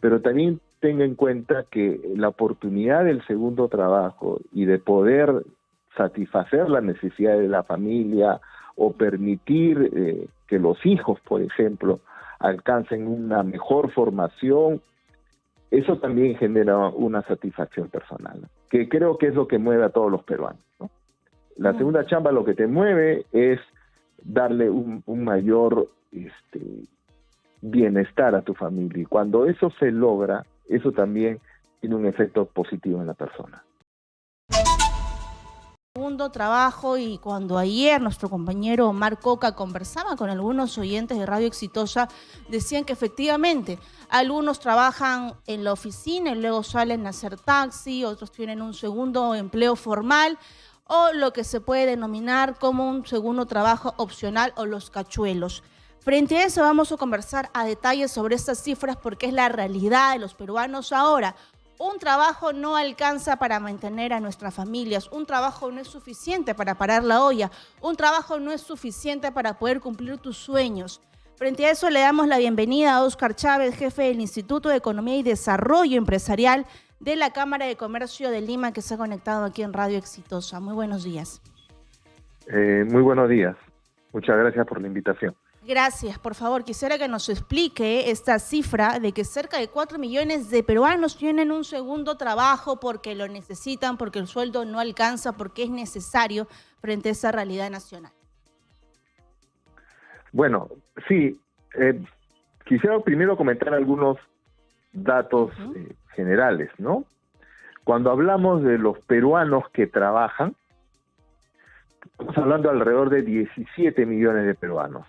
pero también tenga en cuenta que la oportunidad del segundo trabajo y de poder satisfacer las necesidades de la familia o permitir que los hijos, por ejemplo, alcancen una mejor formación, eso también genera una satisfacción personal, que creo que es lo que mueve a todos los peruanos, ¿no? La segunda chamba lo que te mueve es darle un mayor bienestar a tu familia, y cuando eso se logra, eso también tiene un efecto positivo en la persona. Segundo trabajo, y cuando ayer nuestro compañero Omar Coca conversaba con algunos oyentes de Radio Exitosa, decían que efectivamente algunos trabajan en la oficina y luego salen a hacer taxi, otros tienen un segundo empleo formal o lo que se puede denominar como un segundo trabajo opcional o los cachuelos. Frente a eso vamos a conversar a detalle sobre estas cifras porque es la realidad de los peruanos ahora. Un trabajo no alcanza para mantener a nuestras familias, un trabajo no es suficiente para parar la olla, un trabajo no es suficiente para poder cumplir tus sueños. Frente a eso le damos la bienvenida a Óscar Chávez, jefe del Instituto de Economía y Desarrollo Empresarial de la Cámara de Comercio de Lima, que se ha conectado aquí en Radio Exitosa. Muy buenos días. Muy buenos días. Muchas gracias por la invitación. Gracias. Por favor, quisiera que nos explique esta cifra de que cerca de 4 millones de peruanos tienen un segundo trabajo porque lo necesitan, porque el sueldo no alcanza, porque es necesario frente a esa realidad nacional. Bueno, sí. Quisiera primero comentar algunos datos generales, ¿no? Cuando hablamos de los peruanos que trabajan, estamos hablando de alrededor de 17 millones de peruanos.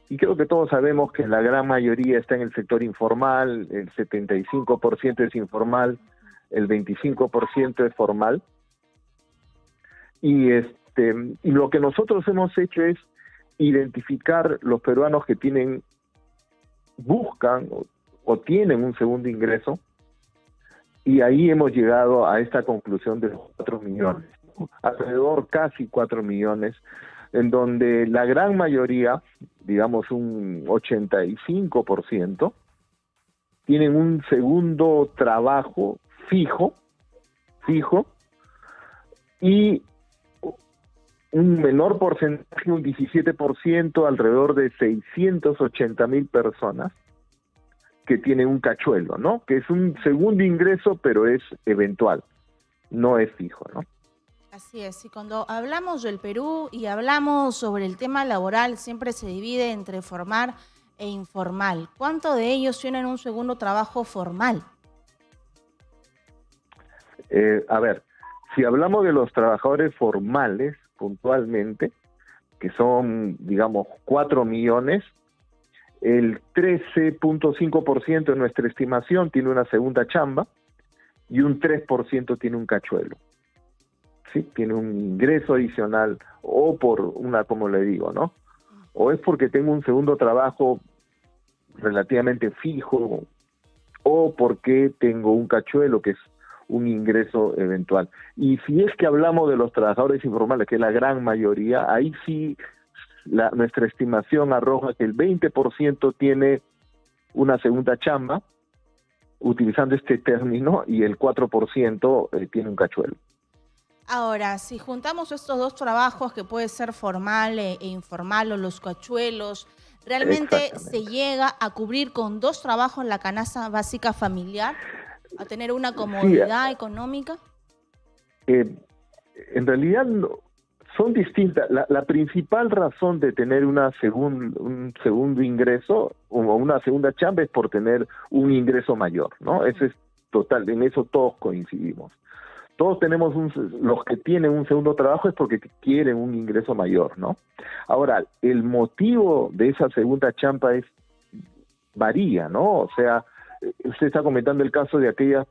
Y creo que todos sabemos que la gran mayoría está en el sector informal, el 75% es informal, el 25% es formal. Y lo que nosotros hemos hecho es identificar los peruanos que buscan o tienen un segundo ingreso, y ahí hemos llegado a esta conclusión de los 4 millones, alrededor casi 4 millones, en donde la gran mayoría, digamos un 85%, tienen un segundo trabajo fijo, y un menor porcentaje, un 17%, alrededor de 680,000 personas, que tienen un cachuelo, ¿no? Que es un segundo ingreso, pero es eventual, no es fijo, ¿no? Así es, y cuando hablamos del Perú y hablamos sobre el tema laboral, siempre se divide entre formal e informal. ¿Cuánto de ellos tienen un segundo trabajo formal? A ver, si hablamos de los trabajadores formales, puntualmente, que son, digamos, 4 millones, el 13.5% de nuestra estimación tiene una segunda chamba y un 3% tiene un cachuelo. ¿Sí? Tiene un ingreso adicional, o por una, como le digo, ¿no? O es porque tengo un segundo trabajo relativamente fijo, o porque tengo un cachuelo, que es un ingreso eventual. Y si es que hablamos de los trabajadores informales, que es la gran mayoría, ahí sí nuestra estimación arroja que el 20% tiene una segunda chamba, utilizando este término, y el 4% tiene un cachuelo. Ahora, si juntamos estos dos trabajos, que puede ser formal e informal, o los cachuelos, ¿realmente se llega a cubrir con 2 trabajos la canasta básica familiar? ¿A tener una comodidad económica? En realidad son distintas. La principal razón de tener un segundo ingreso o una segunda chamba es por tener un ingreso mayor, ¿no? Eso es total, en eso todos coincidimos. Todos tenemos los que tienen un segundo trabajo es porque quieren un ingreso mayor, ¿no? Ahora, el motivo de esa segunda chamba varía, ¿no? O sea, usted está comentando el caso de aquellas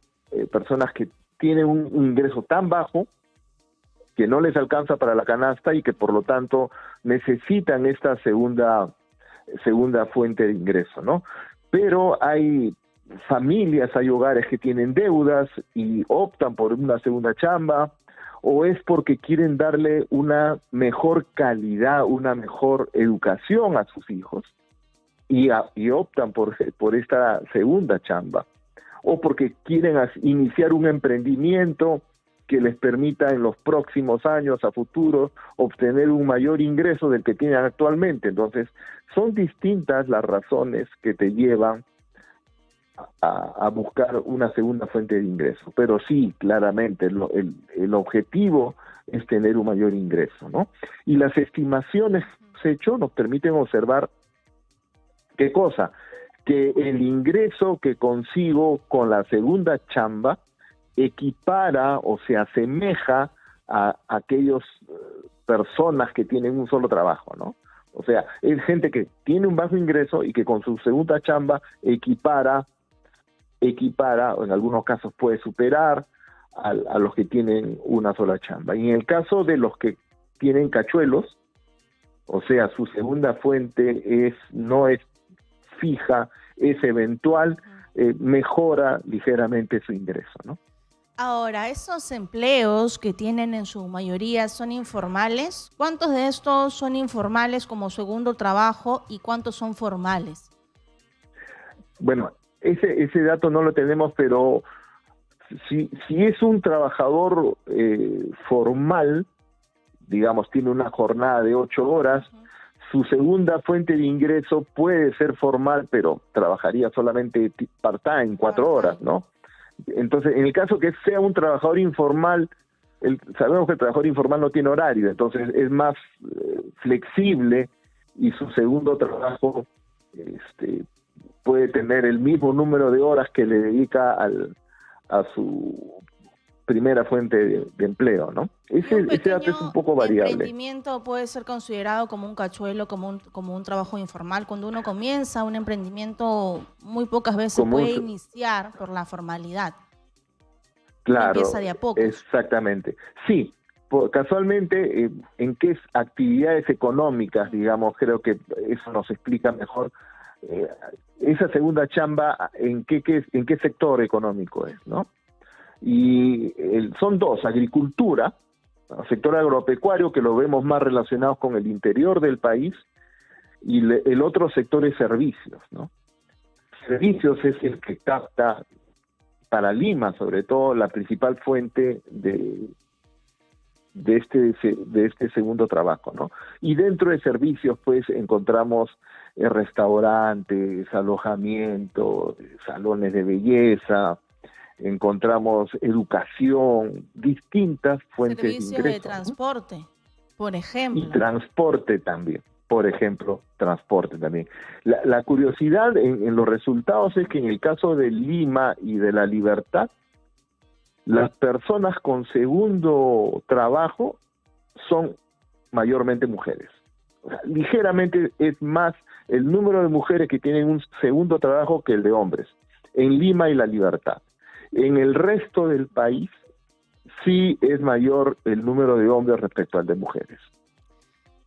personas que tienen un ingreso tan bajo que no les alcanza para la canasta y que por lo tanto necesitan esta segunda fuente de ingreso, ¿no? Pero hay familias, hay hogares que tienen deudas y optan por una segunda chamba, o es porque quieren darle una mejor calidad, una mejor educación a sus hijos, y optan por esta segunda chamba, o porque quieren iniciar un emprendimiento que les permita en los próximos años, a futuro, obtener un mayor ingreso del que tienen actualmente. Entonces, son distintas las razones que te llevan a buscar una segunda fuente de ingreso. Pero sí, claramente, el objetivo es tener un mayor ingreso, ¿no? Y las estimaciones que hemos hecho nos permiten observar, ¿qué cosa? Que el ingreso que consigo con la segunda chamba equipara o se asemeja a aquellas personas que tienen un solo trabajo, ¿no? O sea, es gente que tiene un bajo ingreso y que con su segunda chamba equipara, o en algunos casos puede superar a los que tienen una sola chamba. Y en el caso de los que tienen cachuelos, o sea, su segunda fuente no es fija, es eventual, mejora ligeramente su ingreso, ¿no? Ahora, ¿esos empleos que tienen en su mayoría son informales? ¿Cuántos de estos son informales como segundo trabajo y cuántos son formales? Bueno, ese dato no lo tenemos, pero si es un trabajador formal, digamos, tiene una jornada de 8 horas, su segunda fuente de ingreso puede ser formal, pero trabajaría solamente part-time, 4 horas, ¿no? Entonces, en el caso que sea un trabajador informal, sabemos que el trabajador informal no tiene horario, entonces es más flexible y su segundo trabajo puede tener el mismo número de horas que le dedica a su primera fuente de empleo, ¿no? Ese dato es un poco variable. ¿El emprendimiento puede ser considerado como un cachuelo, como un trabajo informal? Cuando uno comienza un emprendimiento, muy pocas veces puede iniciar por la formalidad. Claro, empieza de a poco. Exactamente. Sí, casualmente, en qué actividades económicas, digamos, creo que eso nos explica mejor esa segunda chamba, en qué sector económico es, ¿no? Y son dos: agricultura, sector agropecuario, que lo vemos más relacionados con el interior del país, y el otro sector es servicios, ¿no? Servicios es el que capta para Lima, sobre todo, la principal fuente de este segundo trabajo, ¿no? Y dentro de servicios, pues, encontramos restaurantes, alojamientos, salones de belleza, encontramos educación, distintas fuentes de ingresos. Servicios de transporte, ¿no? Por ejemplo. Y transporte también, por ejemplo, transporte también. La curiosidad en los resultados es que en el caso de Lima y de La Libertad, las personas con segundo trabajo son mayormente mujeres. O sea, ligeramente es más el número de mujeres que tienen un segundo trabajo que el de hombres, en Lima y La Libertad. En el resto del país sí es mayor el número de hombres respecto al de mujeres.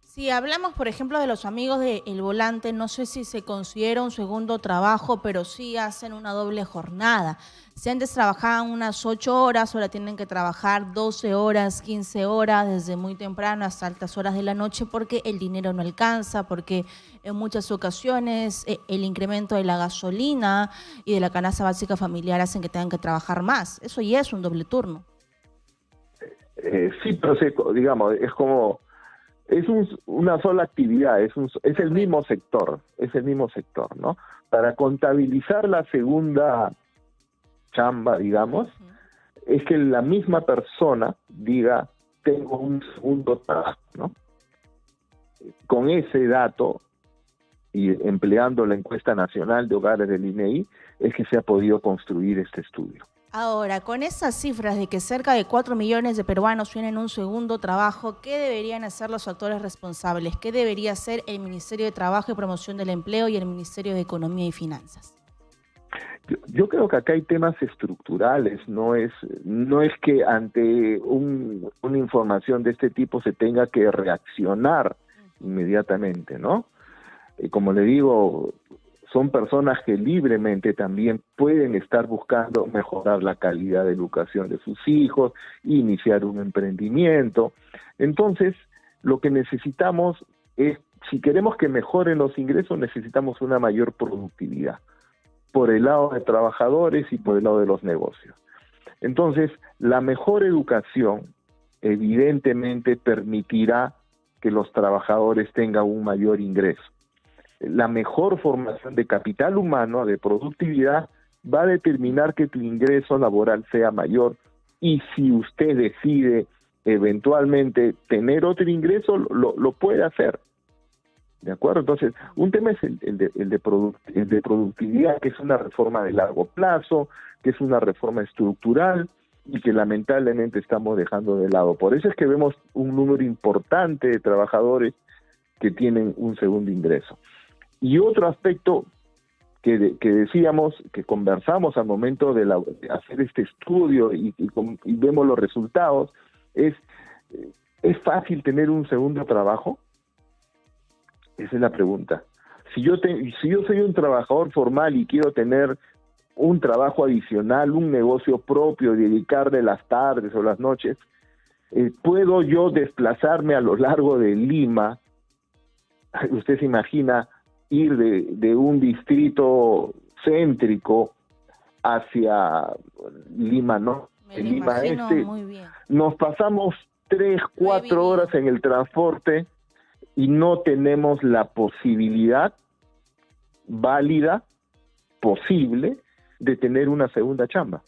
Si hablamos, por ejemplo, de los amigos de El Volante, no sé si se considera un segundo trabajo, pero sí hacen una doble jornada. Si antes trabajaban unas 8 horas, ahora tienen que trabajar 12 horas, 15 horas, desde muy temprano hasta altas horas de la noche, porque el dinero no alcanza, porque en muchas ocasiones el incremento de la gasolina y de la canasta básica familiar hacen que tengan que trabajar más. Eso ya es un doble turno. Sí, pero digamos, es como... Es una sola actividad, es el mismo sector, ¿no? Para contabilizar la segunda chamba, digamos, es que la misma persona diga, tengo un segundo trabajo, ¿no? Con ese dato, y empleando la encuesta nacional de hogares del INEI, es que se ha podido construir este estudio. Ahora, con esas cifras de que cerca de 4 millones de peruanos tienen un segundo trabajo, ¿qué deberían hacer los actores responsables? ¿Qué debería hacer el Ministerio de Trabajo y Promoción del Empleo y el Ministerio de Economía y Finanzas? Yo creo que acá hay temas estructurales, no es que ante una información de este tipo se tenga que reaccionar inmediatamente, ¿no? Como le digo, son personas que libremente también pueden estar buscando mejorar la calidad de educación de sus hijos, iniciar un emprendimiento. Entonces, lo que necesitamos es si queremos que mejoren los ingresos, necesitamos una mayor productividad, por el lado de trabajadores y por el lado de los negocios. Entonces, la mejor educación evidentemente permitirá que los trabajadores tengan un mayor ingreso. La mejor formación de capital humano, de productividad, va a determinar que tu ingreso laboral sea mayor, y si usted decide eventualmente tener otro ingreso, lo puede hacer. ¿De acuerdo? Entonces, un tema es el de productividad, que es una reforma de largo plazo, que es una reforma estructural y que lamentablemente estamos dejando de lado. Por eso es que vemos un número importante de trabajadores que tienen un segundo ingreso. Y otro aspecto que decíamos, que conversamos al momento de hacer este estudio y vemos los resultados, ¿es fácil tener un segundo trabajo? Esa es la pregunta. Si yo soy un trabajador formal y quiero tener un trabajo adicional, un negocio propio, dedicarle las tardes o las noches, ¿puedo yo desplazarme a lo largo de Lima? Usted se imagina ir de un distrito céntrico hacia Lima, ¿no? Lima Este. Muy bien. Nos pasamos 3, 4 horas en el transporte y no tenemos la posibilidad válida, posible, de tener una segunda chamba.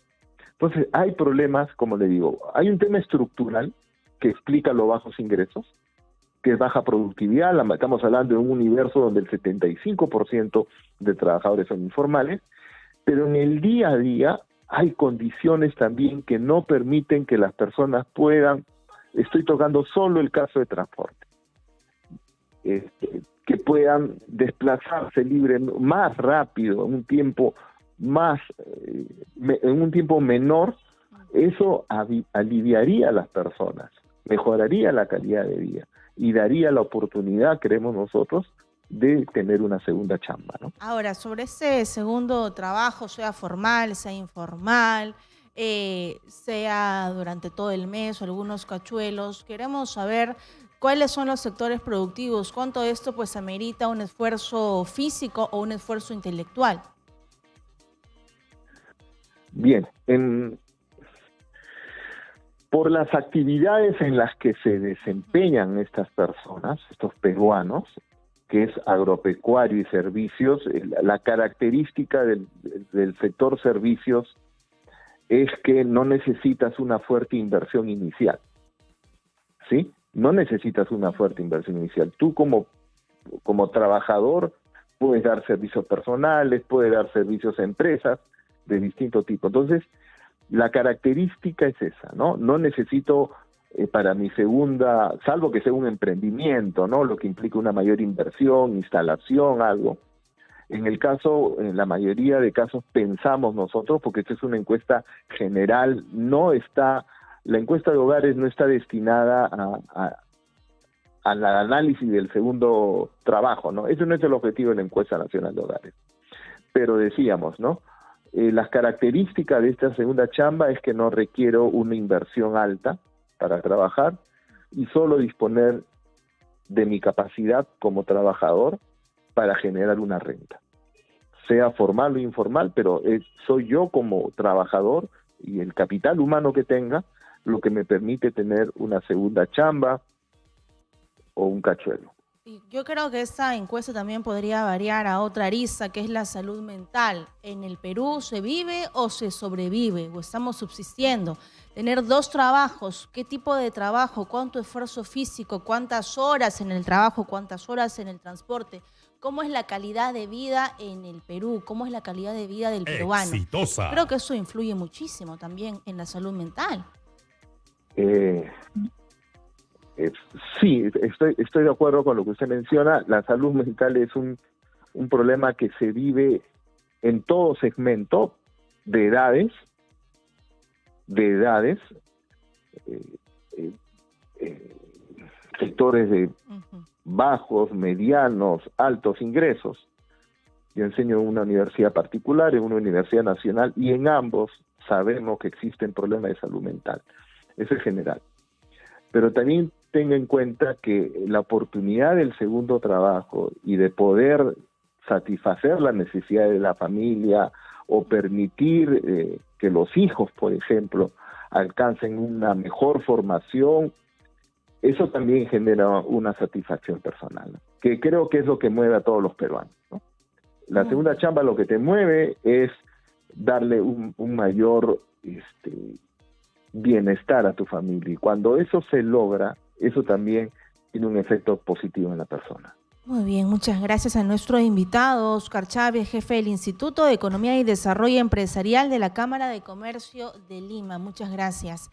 Entonces, hay problemas, como le digo, hay un tema estructural que explica los bajos ingresos, que es baja productividad. Estamos hablando de un universo donde el 75% de trabajadores son informales, pero en el día a día hay condiciones también que no permiten que las personas puedan, estoy tocando solo el caso de transporte, que puedan desplazarse más rápido, en un tiempo menor. Eso aliviaría a las personas, mejoraría la calidad de vida y daría la oportunidad, creemos nosotros, de tener una segunda chamba, ¿no? Ahora, sobre ese segundo trabajo, sea formal, sea informal, sea durante todo el mes o algunos cachuelos, queremos saber cuáles son los sectores productivos, cuánto esto pues amerita un esfuerzo físico o un esfuerzo intelectual. Bien, por las actividades en las que se desempeñan estas personas, estos peruanos, que es agropecuario y servicios, la característica del sector servicios es que no necesitas una fuerte inversión inicial, ¿sí? No necesitas una fuerte inversión inicial. Tú como trabajador puedes dar servicios personales, puedes dar servicios a empresas de distinto tipo. Entonces, la característica es esa, ¿no? No necesito para mi segunda, salvo que sea un emprendimiento, ¿no? Lo que implica una mayor inversión, instalación, algo. En la mayoría de casos pensamos nosotros, porque esta es una encuesta general, la encuesta de hogares no está destinada al análisis del segundo trabajo, ¿no? Ese no es el objetivo de la encuesta nacional de hogares. Pero decíamos, ¿no? Las características de esta segunda chamba es que no requiero una inversión alta para trabajar y solo disponer de mi capacidad como trabajador para generar una renta, sea formal o informal, pero soy yo como trabajador y el capital humano que tenga lo que me permite tener una segunda chamba o un cachuelo. Yo creo que esta encuesta también podría variar a otra arista, que es la salud mental. ¿En el Perú se vive o se sobrevive o estamos subsistiendo? Tener 2 trabajos, ¿qué tipo de trabajo? ¿Cuánto esfuerzo físico? ¿Cuántas horas en el trabajo? ¿Cuántas horas en el transporte? ¿Cómo es la calidad de vida en el Perú? ¿Cómo es la calidad de vida del peruano? Exitosa. Creo que eso influye muchísimo también en la salud mental. Sí, estoy de acuerdo con lo que usted menciona. La salud mental es un problema que se vive en todo segmento de edades, sectores de bajos, medianos, altos ingresos. Yo enseño en una universidad particular, en una universidad nacional, y en ambos sabemos que existen problemas de salud mental. Eso es general. Pero también tenga en cuenta que la oportunidad del segundo trabajo y de poder satisfacer las necesidades de la familia o permitir que los hijos, por ejemplo, alcancen una mejor formación, eso también genera una satisfacción personal, que creo que es lo que mueve a todos los peruanos, ¿no? La segunda chamba lo que te mueve es darle un mayor bienestar a tu familia, y cuando eso se logra, eso también tiene un efecto positivo en la persona. Muy bien, muchas gracias a nuestro invitado, Oscar Chávez, jefe del Instituto de Economía y Desarrollo Empresarial de la Cámara de Comercio de Lima. Muchas gracias.